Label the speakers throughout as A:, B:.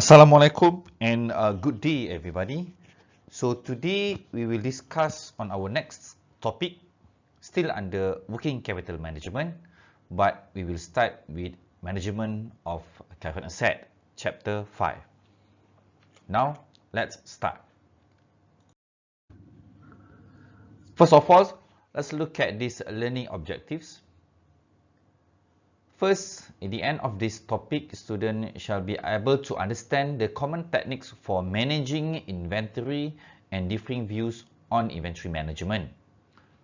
A: Assalamualaikum and good day everybody. So today we will discuss on our next topic, still under working capital management, but we will start with management of current asset, chapter 5. Now let's start. First of all, let's look at these learning objectives. First, in the end of this topic, students shall be able to understand the common techniques for managing inventory and differing views on inventory management.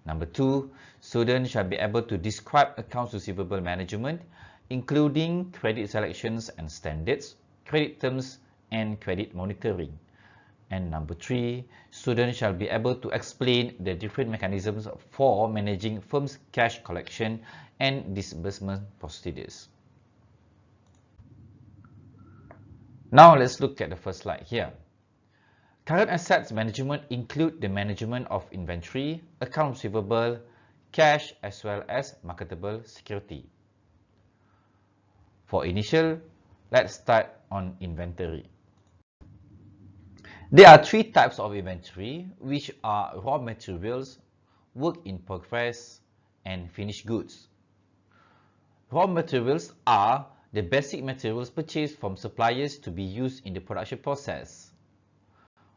A: Number 2, students shall be able to describe accounts receivable management, including credit selections and standards, credit terms, and credit monitoring. And number 3, students shall be able to explain the different mechanisms for managing firms' cash collection and disbursement procedures. Now let's look at the first slide here. Current assets management include the management of inventory, accounts receivable, cash, as well as marketable security. For initial, let's start on inventory. There are three types of inventory, which are raw materials, work in progress, and finished goods. Raw materials are the basic materials purchased from suppliers to be used in the production process.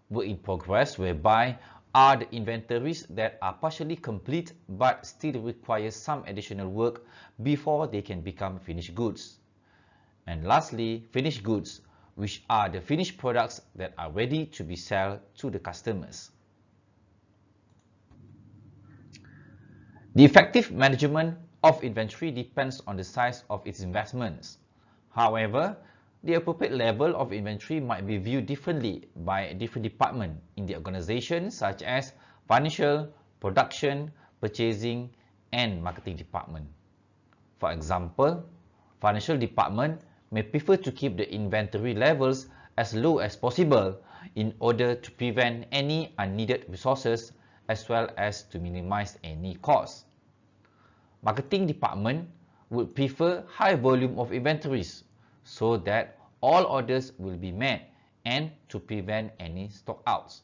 A: Work in progress, whereby are the inventories that are partially complete but still require some additional work before they can become finished goods. And lastly, finished goods, which are the finished products that are ready to be sold to the customers. The effective management of inventory depends on the size of its investments. However, the appropriate level of inventory might be viewed differently by different departments in the organization, such as financial, production, purchasing, and marketing department. For example, financial department may prefer to keep the inventory levels as low as possible in order to prevent any unneeded resources as well as to minimize any costs. Marketing department would prefer high volume of inventories so that all orders will be met and to prevent any stock outs.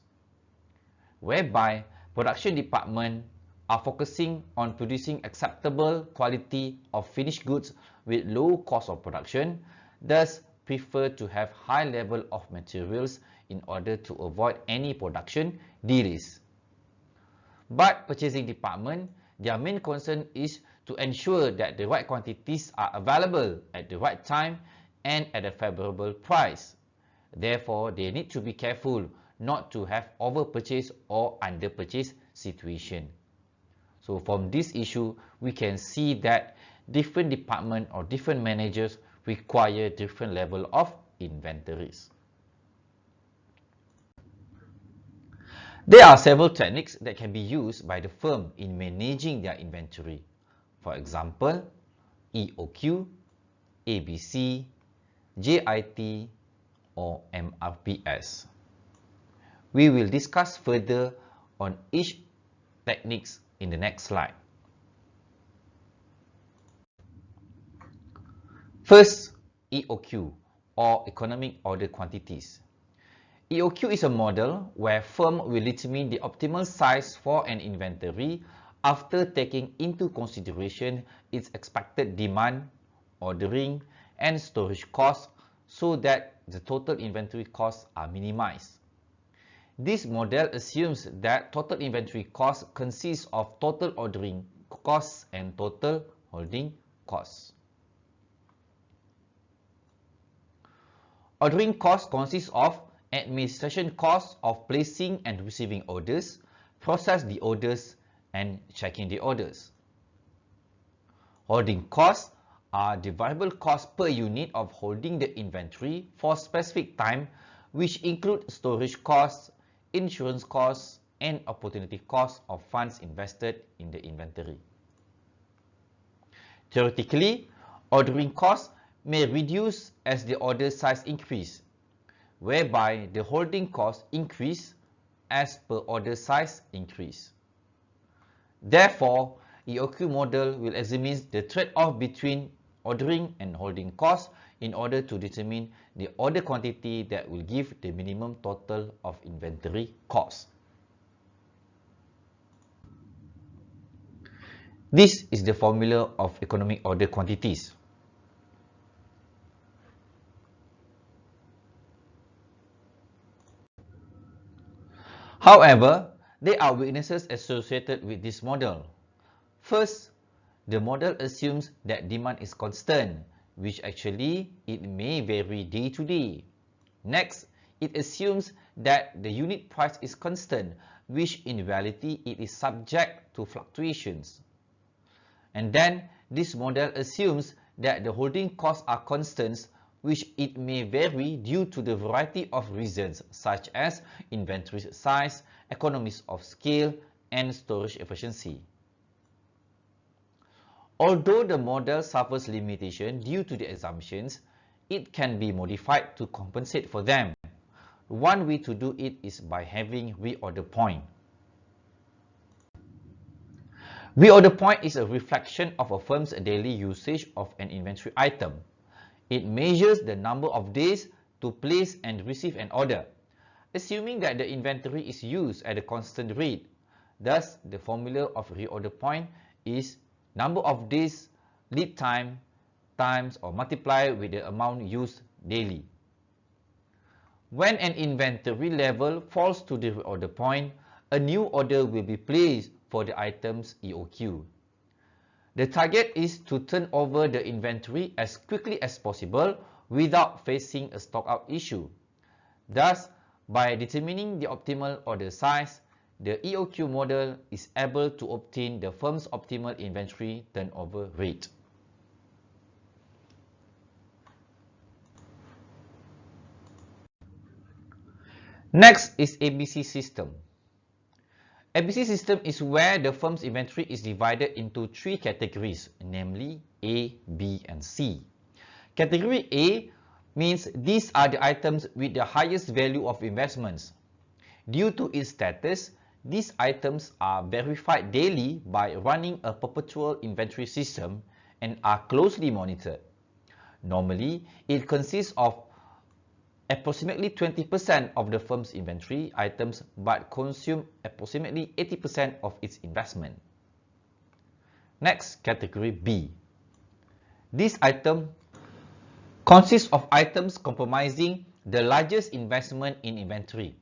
A: Whereby production department are focusing on producing acceptable quality of finished goods with low cost of production, thus prefer to have high level of materials in order to avoid any production delays. But purchasing department, their main concern is to ensure that the right quantities are available at the right time and at a favorable price. Therefore, they need to be careful not to have over-purchase or under-purchase situation. So from this issue, we can see that different departments or different managers require different level of inventories. There are several techniques that can be used by the firm in managing their inventory. For example, EOQ, ABC, JIT, or MRPS. We will discuss further on each techniques in the next slide. First, EOQ, or Economic Order Quantities. EOQ is a model where firm will determine the optimal size for an inventory after taking into consideration its expected demand, ordering, and storage costs so that the total inventory costs are minimized. This model assumes that total inventory costs consists of total ordering costs and total holding costs. Ordering costs consist of administration costs of placing and receiving orders, process the orders, and checking the orders. Holding costs are the variable costs per unit of holding the inventory for specific time, which include storage costs, insurance costs, and opportunity costs of funds invested in the inventory. Theoretically, ordering costs may reduce as the order size increase, whereby the holding costs increase as per order size increase. Therefore, EOQ model will examine the trade-off between ordering and holding costs in order to determine the order quantity that will give the minimum total of inventory cost. This is the formula of economic order quantities. However, there are weaknesses associated with this model. First, the model assumes that demand is constant, which actually it may vary day to day. Next, it assumes that the unit price is constant, which in reality it is subject to fluctuations. And then, this model assumes that the holding costs are constants, which it may vary due to the variety of reasons such as inventory size, economies of scale, and storage efficiency. Although the model suffers limitation due to the assumptions, it can be modified to compensate for them. One way to do it is by having reorder point. Reorder point is a reflection of a firm's daily usage of an inventory item. It measures the number of days to place and receive an order, assuming that the inventory is used at a constant rate. Thus, the formula of reorder point is number of days lead time times or multiply with the amount used daily. When an inventory level falls to the reorder point, a new order will be placed for the item's EOQ. The target is to turn over the inventory as quickly as possible without facing a stockout issue. Thus, by determining the optimal order size, the EOQ model is able to obtain the firm's optimal inventory turnover rate. Next is ABC system. ABC system is where the firm's inventory is divided into three categories, namely A, B, and C. Category A means these are the items with the highest value of investments. Due to its status, these items are verified daily by running a perpetual inventory system and are closely monitored. Normally, it consists of approximately 20% of the firm's inventory items but consume approximately 80% of its investment. Next, category B. This item consists of items comprising the largest investment in inventory.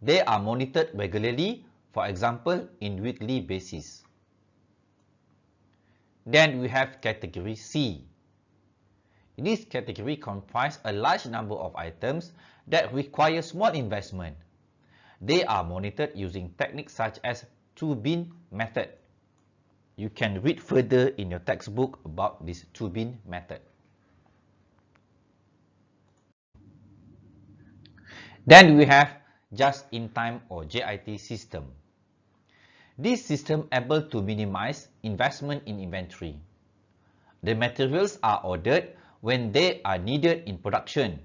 A: They are monitored regularly, for example, in weekly basis. Then we have category C. This category comprises a large number of items that require small investment. They are monitored using techniques such as two-bin method. You can read further in your textbook about this two-bin method. Then we have just-in-time or JIT system. This system able to minimize investment in inventory. The materials are ordered when they are needed in production.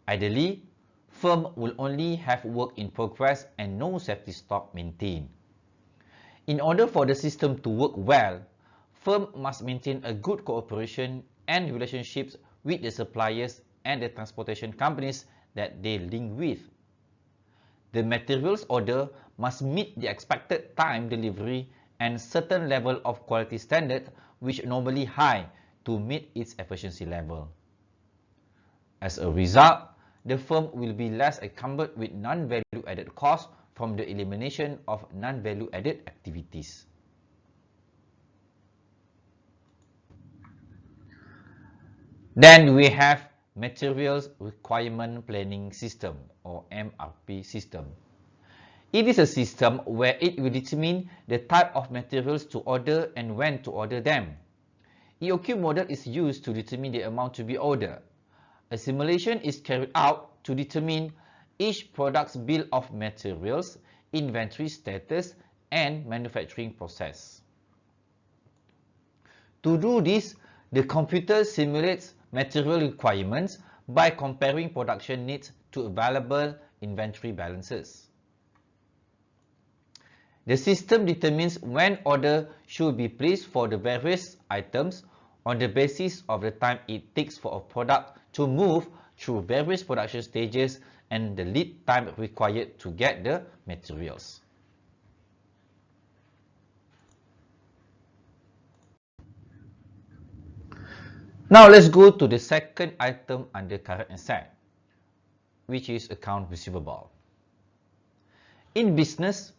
A: Ideally, firm will only have work in progress and no safety stock maintained. In order for the system to work well, firm must maintain a good cooperation and relationships with the suppliers and the transportation companies that they link with. The materials order must meet the expected time delivery and certain level of quality standard which normally high to meet its efficiency level. As a result, the firm will be less encumbered with non-value added costs from the elimination of non-value added activities. Then we have Materials Requirement Planning System or MRP system. It is a system where it will determine the type of materials to order and when to order them. EOQ model is used to determine the amount to be ordered. A simulation is carried out to determine each product's bill of materials, inventory status, and manufacturing process. To do this, the computer simulates material requirements by comparing production needs to available inventory balances. The system determines when order should be placed for the various items on the basis of the time it takes for a product to move through various production stages and the lead time required to get the materials. Now let's go to the second item under current asset, which is account receivable. In business,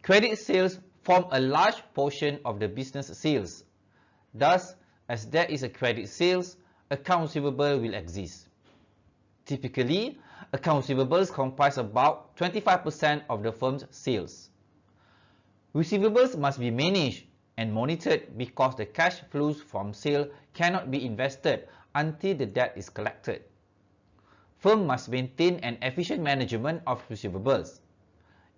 A: credit sales form a large portion of the business sales. Thus, as there is a credit sales, account receivable will exist. Typically, account receivables comprise about 25% of the firm's sales. Receivables must be managed and monitored because the cash flows from sale cannot be invested until the debt is collected. Firm must maintain an efficient management of receivables.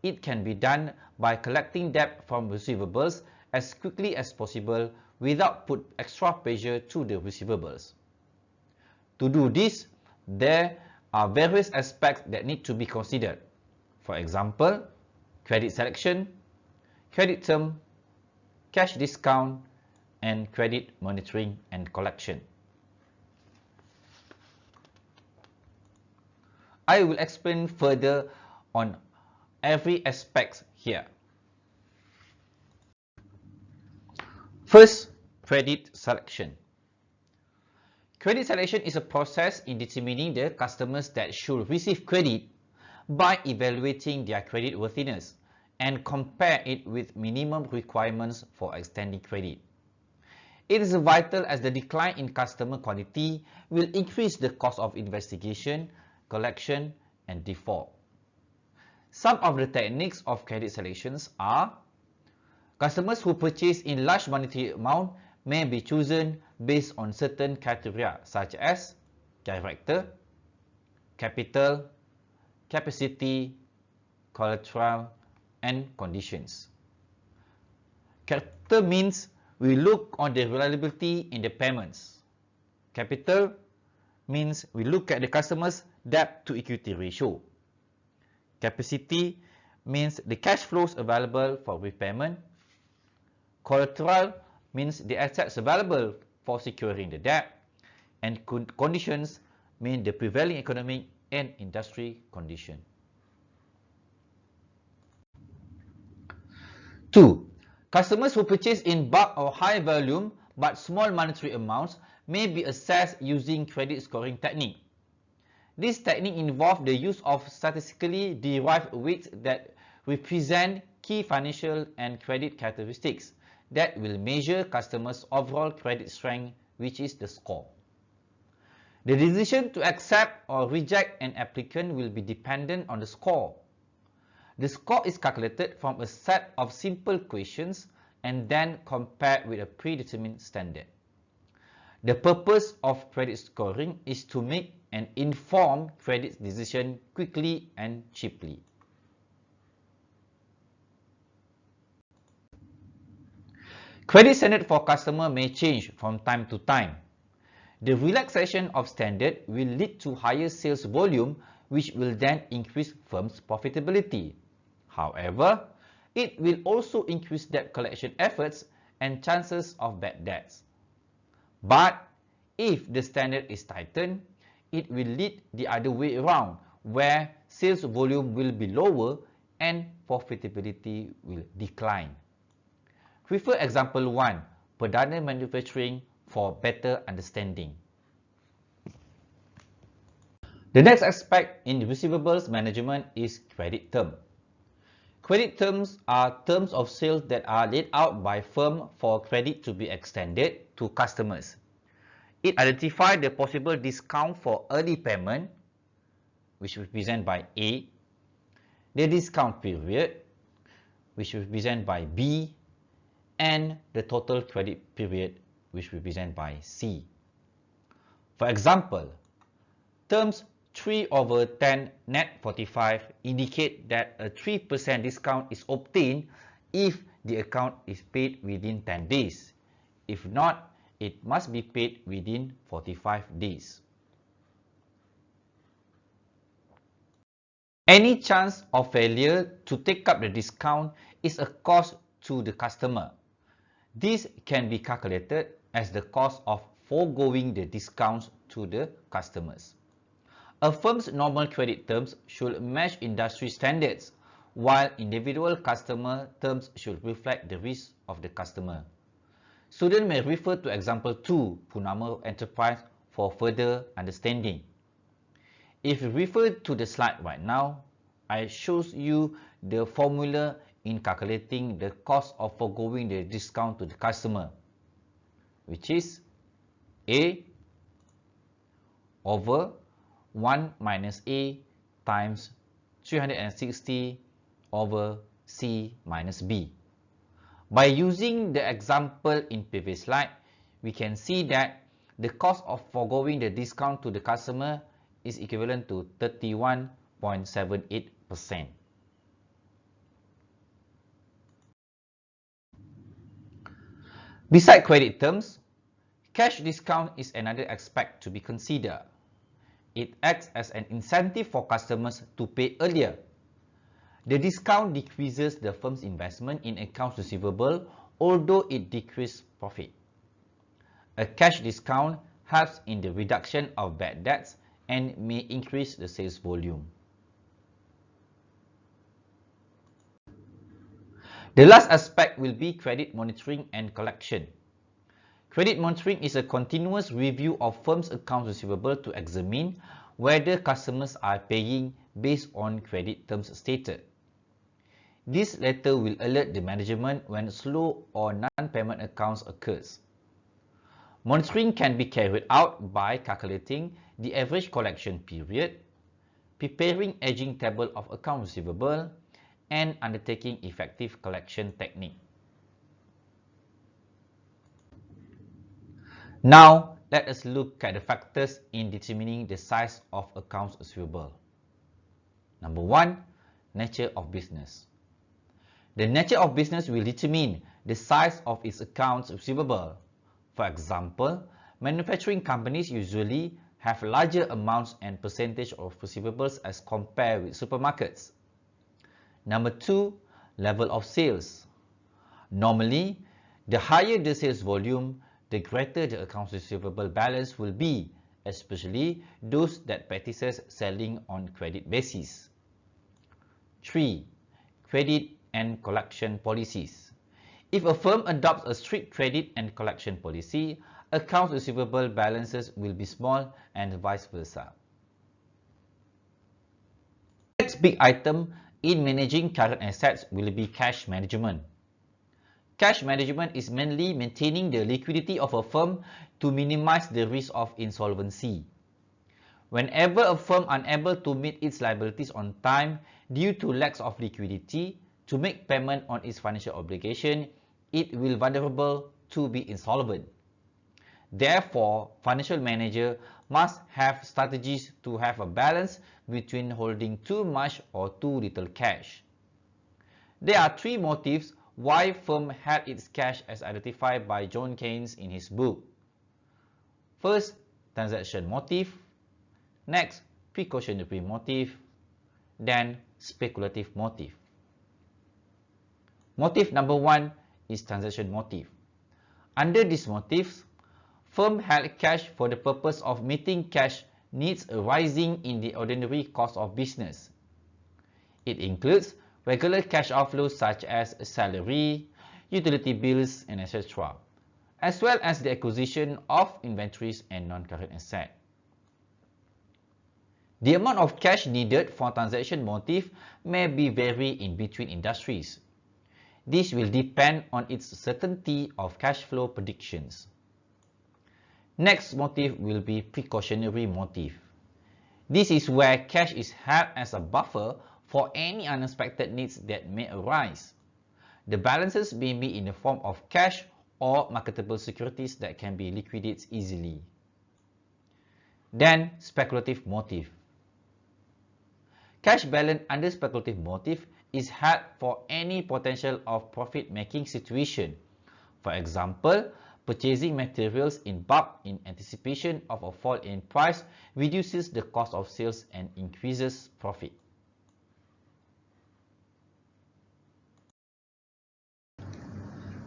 A: It can be done by collecting debt from receivables as quickly as possible without put extra pressure to the receivables. To do this, there are various aspects that need to be considered. For example, credit selection, credit term, cash discount, and credit monitoring and collection. I will explain further on every aspect here. First, credit selection. Credit selection is a process in determining the customers that should receive credit by evaluating their credit worthiness and compare it with minimum requirements for extending credit. It is vital as the decline in customer quality will increase the cost of investigation, collection, and default. Some of the techniques of credit selections are: customers who purchase in large monetary amount may be chosen based on certain criteria such as character, capital, capacity, collateral, and conditions. Character means we look on the reliability in the payments. Capital means we look at the customer's debt to equity ratio. Capacity means the cash flows available for repayment. Collateral means the assets available for securing the debt. And conditions mean the prevailing economic and industry condition. 2. Customers who purchase in bulk or high volume but small monetary amounts may be assessed using credit scoring technique. This technique involves the use of statistically derived weights that represent key financial and credit characteristics that will measure customers' overall credit strength, which is the score. The decision to accept or reject an applicant will be dependent on the score. The score is calculated from a set of simple questions and then compared with a predetermined standard. The purpose of credit scoring is to make an informed credit decision quickly and cheaply. Credit standard for customer may change from time to time. The relaxation of standard will lead to higher sales volume, which will then increase firm's profitability. However, it will also increase debt collection efforts and chances of bad debts. But if the standard is tightened, it will lead the other way around, where sales volume will be lower and profitability will decline. Refer example 1, Perdana Manufacturing, for better understanding. The next aspect in receivables management is credit term. Credit terms are terms of sale that are laid out by firm for credit to be extended to customers. It identifies the possible discount for early payment, which is represented by A, the discount period, which is represented by B, and the total credit period, which is represented by C. For example, terms 3/10 net 45 indicate that a 3% discount is obtained if the account is paid within 10 days. If not, it must be paid within 45 days. Any chance of failure to take up the discount is a cost to the customer. This can be calculated as the cost of foregoing the discounts to the customers. A firm's normal credit terms should match industry standards, while individual customer terms should reflect the risk of the customer. Students may refer to example 2, Purnama Enterprise, for further understanding. If you refer to the slide right now, I shows you the formula in calculating the cost of foregoing the discount to the customer, which is A over 1 minus A times 360 over C minus B. By using the example in previous slide, we can see that the cost of foregoing the discount to the customer is equivalent to 31.78%. Beside credit terms, cash discount is another aspect to be considered. It acts as an incentive for customers to pay earlier. The discount decreases the firm's investment in accounts receivable, although it decreases profit. A cash discount helps in the reduction of bad debts and may increase the sales volume. The last aspect will be credit monitoring and collection. Credit monitoring is a continuous review of firms' accounts receivable to examine whether customers are paying based on credit terms stated. This letter will alert the management when slow or non-payment accounts occurs. Monitoring can be carried out by calculating the average collection period, preparing aging table of accounts receivable, and undertaking effective collection technique. Now, let us look at the factors in determining the size of accounts receivable. Number 1, nature of business. The nature of business will determine the size of its accounts receivable. For example, manufacturing companies usually have larger amounts and percentage of receivables as compared with supermarkets. Number 2, level of sales. Normally, the higher the sales volume, the greater the accounts receivable balance will be, especially those that practices selling on credit basis. 3. Credit and collection policies. If a firm adopts a strict credit and collection policy, accounts receivable balances will be small and vice versa. Next big item in managing current assets will be cash management. Cash management is mainly maintaining the liquidity of a firm to minimize the risk of insolvency. Whenever a firm unable to meet its liabilities on time due to lack of liquidity to make payment on its financial obligation, it will be vulnerable to be insolvent. Therefore, financial manager must have strategies to have a balance between holding too much or too little cash. There are 3 motives why firm held its cash as identified by John Keynes in his book. First, transaction motive. Next, precautionary motive. Then, speculative motive. Motive number 1 is transaction motive. Under these motives, firm held cash for the purpose of meeting cash needs arising in the ordinary course of business. It includes regular cash outflows such as salary, utility bills, and etc., as well as the acquisition of inventories and non-current assets. The amount of cash needed for transaction motive may be vary in between industries. This will depend on its certainty of cash flow predictions. Next motive will be precautionary motive. This is where cash is held as a buffer for any unexpected needs that may arise. The balances may be in the form of cash or marketable securities that can be liquidated easily. Then, speculative motive. Cash balance under speculative motive is held for any potential of profit-making situation. For example, purchasing materials in bulk in anticipation of a fall in price reduces the cost of sales and increases profit.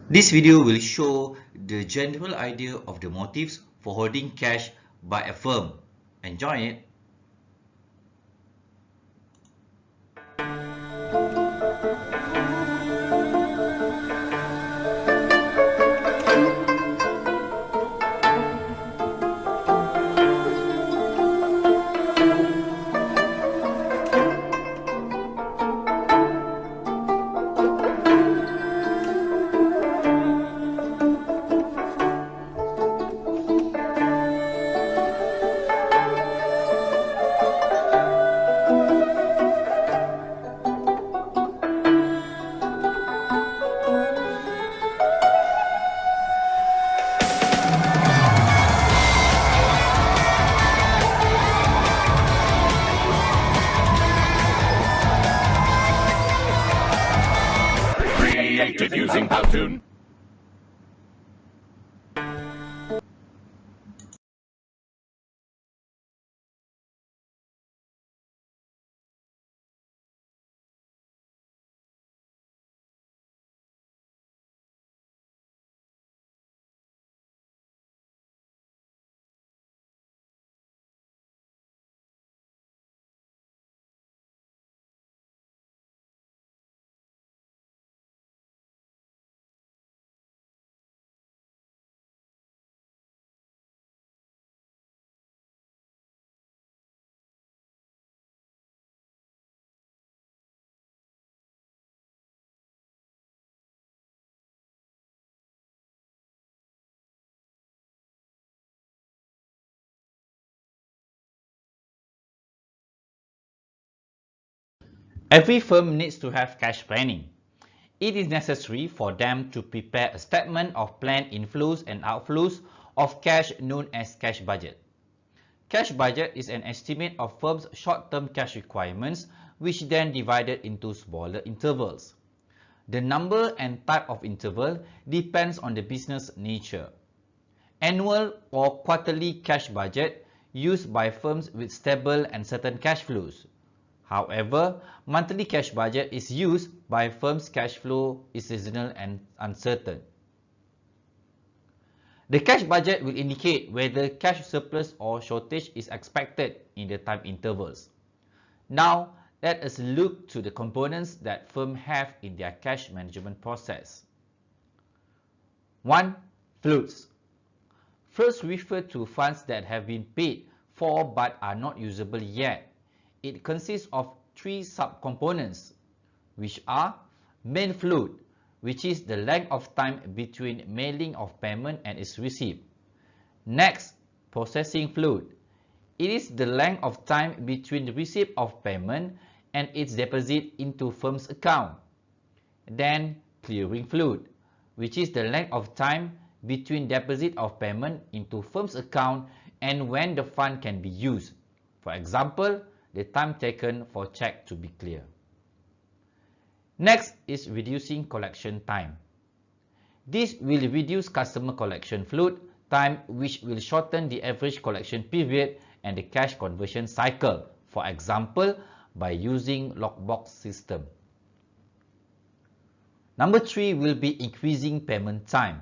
A: This video will show the general idea of the motives for holding cash by a firm. Enjoy it!
B: Created using Powtoon.
A: Every firm needs to have cash planning. It is necessary for them to prepare a statement of planned inflows and outflows of cash known as cash budget. Cash budget is an estimate of firms' short-term cash requirements which then divided into smaller intervals. The number and type of interval depends on the business nature. Annual or quarterly cash budget used by firms with stable and certain cash flows. However, monthly cash budget is used by firms' cash flow is seasonal and uncertain. The cash budget will indicate whether cash surplus or shortage is expected in the time intervals. Now, let us look to the components that firms have in their cash management process. 1. Floats. Floats refer to funds that have been paid for but are not usable yet. It consists of three subcomponents, which are main float, which is the length of time between mailing of payment and its receipt. Next, processing float. It is the length of time between the receipt of payment and its deposit into firm's account. Then, clearing float, which is the length of time between deposit of payment into firm's account and when the fund can be used. For example, the time taken for check to be clear. Next is reducing collection time. This will reduce customer collection float time, which will shorten the average collection period and the cash conversion cycle, for example, by using lockbox system. Number 3 will be increasing payment time.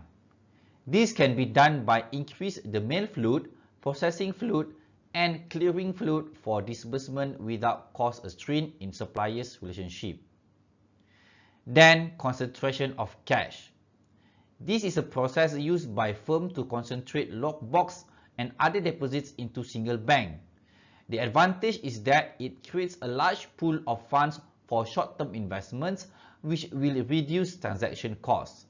A: This can be done by increase the mail float, processing float, and clearing float for disbursement without cause a strain in suppliers' relationship. Then, concentration of cash. This is a process used by firms to concentrate lockbox and other deposits into single bank. The advantage is that it creates a large pool of funds for short-term investments, which will reduce transaction costs.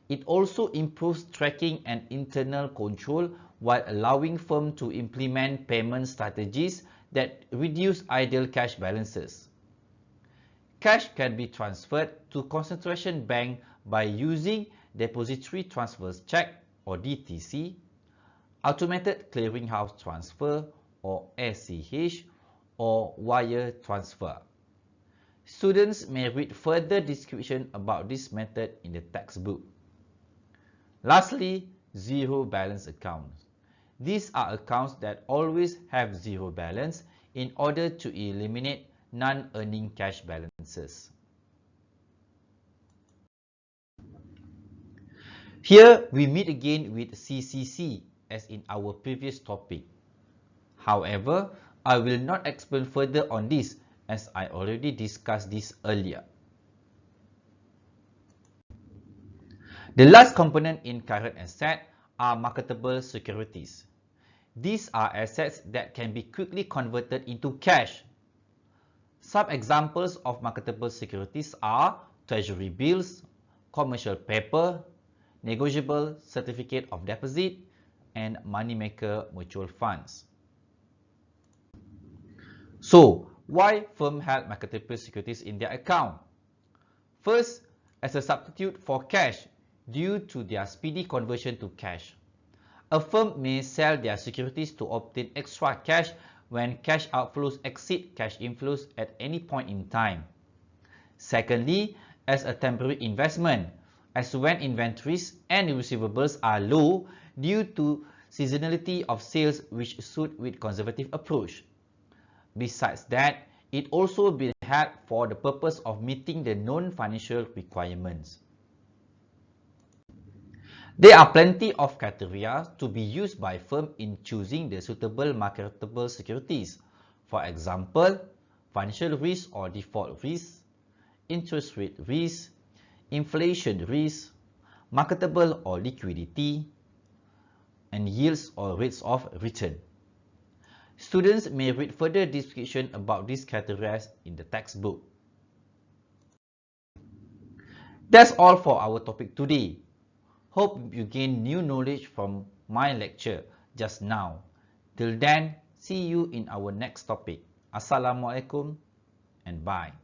A: It also improves tracking and internal control while allowing firms to implement payment strategies that reduce idle cash balances. Cash can be transferred to concentration bank by using Depository Transfer Check or DTC, Automated Clearinghouse Transfer or ACH, or wire transfer. Students may read further description about this method in the textbook. Lastly, zero balance accounts. These are accounts that always have zero balance in order to eliminate non-earning cash balances. Here we meet again with CCC as in our previous topic. However, I will not explain further on this as I already discussed this earlier. The last component in current asset are marketable securities. These are assets that can be quickly converted into cash. Some examples of marketable securities are treasury bills, commercial paper, negotiable certificate of deposit, and moneymaker mutual funds. So, why firms have marketable securities in their account? First, as a substitute for cash due to their speedy conversion to cash. A firm may sell their securities to obtain extra cash when cash outflows exceed cash inflows at any point in time. Secondly, as a temporary investment, as when inventories and receivables are low due to seasonality of sales which suit with conservative approach. Besides that, it also be held for the purpose of meeting the known financial requirements. There are plenty of criteria to be used by firms in choosing the suitable marketable securities. For example, financial risk or default risk, interest rate risk, inflation risk, marketable or liquidity, and yields or rates of return. Students may read further description about these criteria in the textbook. That's all for our topic today. Hope you gain new knowledge from my lecture just now. Till then, see you in our next topic. Assalamualaikum and bye.